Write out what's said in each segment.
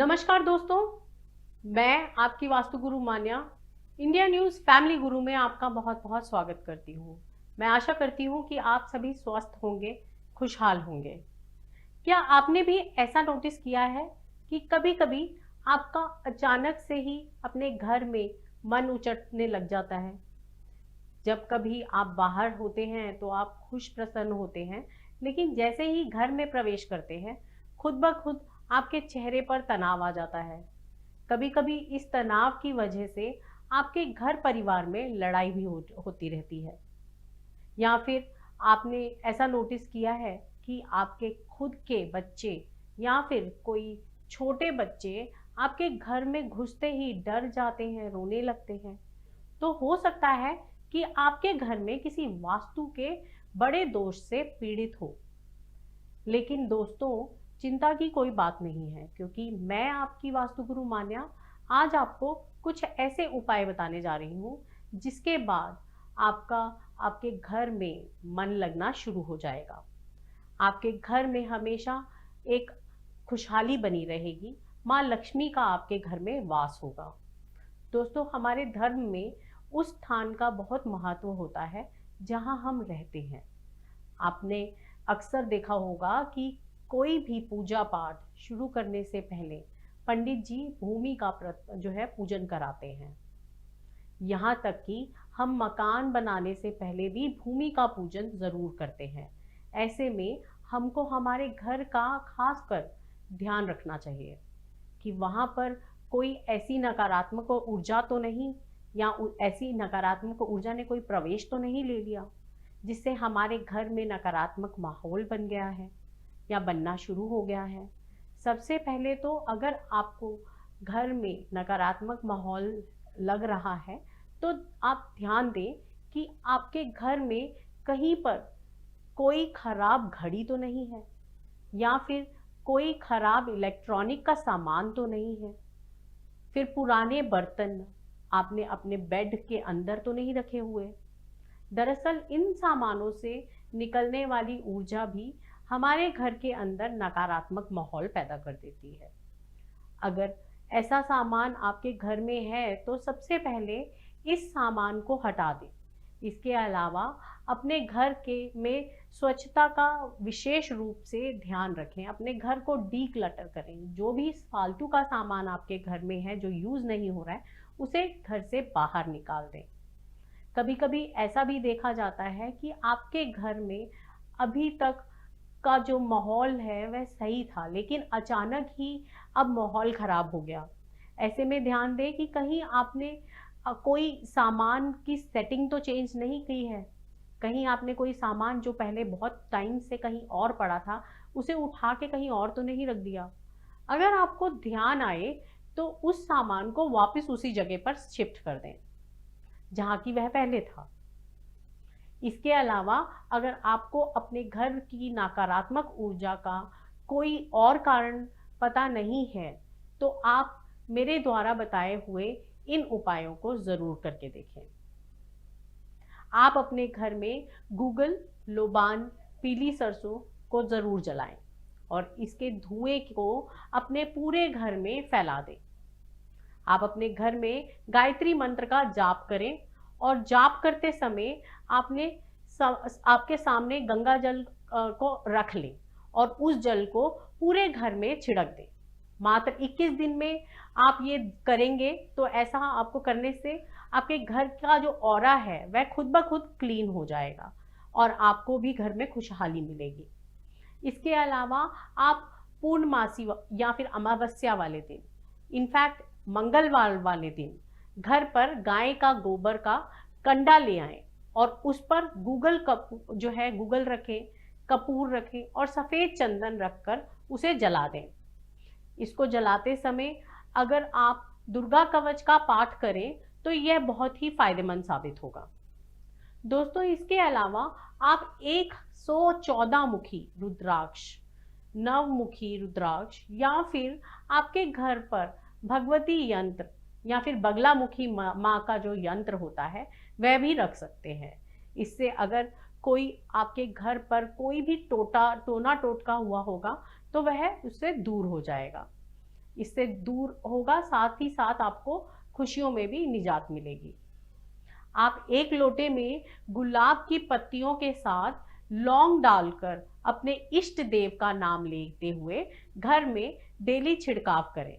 नमस्कार दोस्तों, मैं आपकी वास्तु गुरु मान्या इंडिया न्यूज़ फैमिली गुरु में आपका बहुत बहुत स्वागत करती हूँ। मैं आशा करती हूँ कि आप सभी स्वस्थ होंगे, खुशहाल होंगे। क्या आपने भी ऐसा नोटिस किया है कि कभी-कभी आपका अचानक से ही अपने घर में मन उचटने लग जाता है? जब कभी आप बाहर होते हैं तो आप खुश प्रसन्न होते हैं, लेकिन जैसे ही घर में प्रवेश करते हैं, खुद ब खुद आपके चेहरे पर तनाव आ जाता है। कभी-कभी इस तनाव की वजह से आपके घर परिवार में लड़ाई भी होती रहती है। या फिर आपने ऐसा नोटिस किया है कि आपके खुद के बच्चे या फिर कोई छोटे बच्चे आपके घर में घुसते ही डर जाते हैं, रोने लगते हैं। तो हो सकता है कि आपके घर में किसी वास्तु के बड़े दोष से पीड़ित हो। लेकिन दोस्तों, चिंता की कोई बात नहीं है, क्योंकि मैं आपकी वास्तु गुरु मान्या आज आपको कुछ ऐसे उपाय बताने जा रही हूँ जिसके बाद आपका आपके घर में मन लगना शुरू हो जाएगा। आपके घर में हमेशा एक खुशहाली बनी रहेगी। माँ लक्ष्मी का आपके घर में वास होगा। दोस्तों, हमारे धर्म में उस स्थान का बहुत महत्व होता है जहाँ हम रहते हैं। आपने अक्सर देखा होगा कि कोई भी पूजा पाठ शुरू करने से पहले पंडित जी भूमि का जो है पूजन कराते हैं। यहाँ तक कि हम मकान बनाने से पहले भी भूमि का पूजन जरूर करते हैं। ऐसे में हमको हमारे घर का खासकर ध्यान रखना चाहिए कि वहाँ पर कोई ऐसी नकारात्मक ऊर्जा तो नहीं, या ऐसी नकारात्मक ऊर्जा ने कोई प्रवेश तो नहीं ले लिया जिससे हमारे घर में नकारात्मक माहौल बन गया है या बनना शुरू हो गया है। सबसे पहले तो अगर आपको घर में नकारात्मक माहौल लग रहा है तो आप ध्यान दें कि आपके घर में कहीं पर कोई खराब घड़ी तो नहीं है, या फिर कोई खराब इलेक्ट्रॉनिक का सामान तो नहीं है, फिर पुराने बर्तन आपने अपने बेड के अंदर तो नहीं रखे हुए। दरअसल इन सामानों से निकलने वाली ऊर्जा भी हमारे घर के अंदर नकारात्मक माहौल पैदा कर देती है। अगर ऐसा सामान आपके घर में है तो सबसे पहले इस सामान को हटा दें। इसके अलावा अपने घर के में स्वच्छता का विशेष रूप से ध्यान रखें। अपने घर को डीक्लटर करें। जो भी फालतू का सामान आपके घर में है जो यूज़ नहीं हो रहा है, उसे घर से बाहर निकाल दें। कभी कभी ऐसा भी देखा जाता है कि आपके घर में अभी तक का जो माहौल है वह सही था, लेकिन अचानक ही अब माहौल खराब हो गया। ऐसे में ध्यान दें कि कहीं आपने कोई सामान की सेटिंग तो चेंज नहीं की है। कहीं आपने कोई सामान जो पहले बहुत टाइम से कहीं और पड़ा था उसे उठा के कहीं और तो नहीं रख दिया। अगर आपको ध्यान आए तो उस सामान को वापस उसी जगह पर शिफ्ट कर दें जहाँ की वह पहले था। इसके अलावा अगर आपको अपने घर की नकारात्मक ऊर्जा का कोई और कारण पता नहीं है तो आप मेरे द्वारा बताए हुए इन उपायों को जरूर करके देखें। आप अपने घर में गूगल, लोबान, पीली सरसों को जरूर जलाएं और इसके धुएं को अपने पूरे घर में फैला दें। आप अपने घर में गायत्री मंत्र का जाप करें और जाप करते समय आपके सामने गंगा जल को रख लें और उस जल को पूरे घर में छिड़क दें। मात्र 21 दिन में आप ये करेंगे तो ऐसा आपको करने से आपके घर का जो ऑरा है वह खुद ब खुद क्लीन हो जाएगा और आपको भी घर में खुशहाली मिलेगी। इसके अलावा आप पूर्णमासी या फिर अमावस्या वाले दिन, इनफैक्ट मंगलवार वाले दिन घर पर गाय का गोबर का कंडा ले आएं और उस पर गूगल रखें, कपूर रखें और सफ़ेद चंदन रखकर उसे जला दें। इसको जलाते समय अगर आप दुर्गा कवच का पाठ करें तो यह बहुत ही फायदेमंद साबित होगा। दोस्तों, इसके अलावा आप 114 मुखी रुद्राक्ष, नवमुखी रुद्राक्ष या फिर आपके घर पर भगवती यंत्र या फिर बगलामुखी माँ का जो यंत्र होता है वह भी रख सकते हैं। इससे अगर कोई आपके घर पर कोई भी टोना टोटका हुआ होगा तो वह उससे दूर हो जाएगा। इससे दूर होगा, साथ ही साथ आपको खुशियों में भी निजात मिलेगी। आप एक लोटे में गुलाब की पत्तियों के साथ लौंग डालकर अपने इष्ट देव का नाम लेते हुए घर में डेली छिड़काव करें।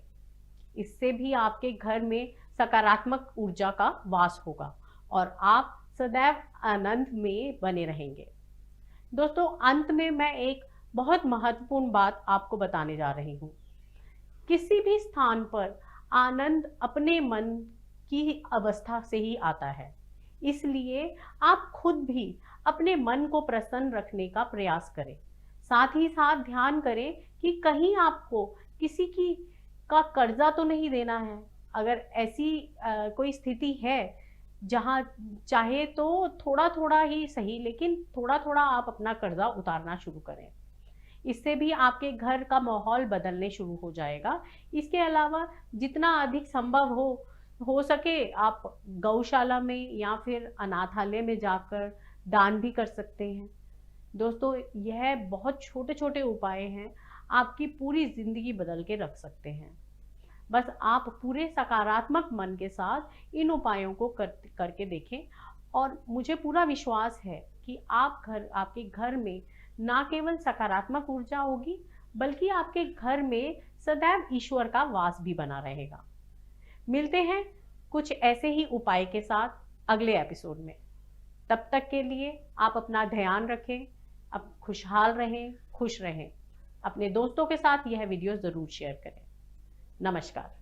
इससे भी आपके घर में सकारात्मक ऊर्जा का वास होगा और आप सदैव आनंद में बने रहेंगे। दोस्तों, अंत में मैं एक बहुत महत्वपूर्ण बात आपको बताने जा रही हूँ। किसी भी स्थान पर आनंद अपने मन की अवस्था से ही आता है, इसलिए आप खुद भी अपने मन को प्रसन्न रखने का प्रयास करें। साथ ही साथ ध्यान करें कि कहीं आपको किसी की का कर्जा तो नहीं देना है। अगर ऐसी कोई स्थिति है जहाँ चाहे तो थोड़ा थोड़ा ही सही, लेकिन थोड़ा थोड़ा आप अपना कर्जा उतारना शुरू करें। इससे भी आपके घर का माहौल बदलने शुरू हो जाएगा। इसके अलावा जितना अधिक संभव हो सके आप गौशाला में या फिर अनाथालय में जाकर दान भी कर सकते हैं। दोस्तों, यह बहुत छोटे छोटे उपाय हैं, आपकी पूरी जिंदगी बदल के रख सकते हैं। बस आप पूरे सकारात्मक मन के साथ इन उपायों को करके देखें और मुझे पूरा विश्वास है कि आपके घर में ना केवल सकारात्मक ऊर्जा होगी, बल्कि आपके घर में सदैव ईश्वर का वास भी बना रहेगा। मिलते हैं कुछ ऐसे ही उपाय के साथ अगले एपिसोड में। तब तक के लिए आप अपना ध्यान रखें, अब खुशहाल रहें, खुश रहें। अपने दोस्तों के साथ यह वीडियो जरूर शेयर करें। नमस्कार।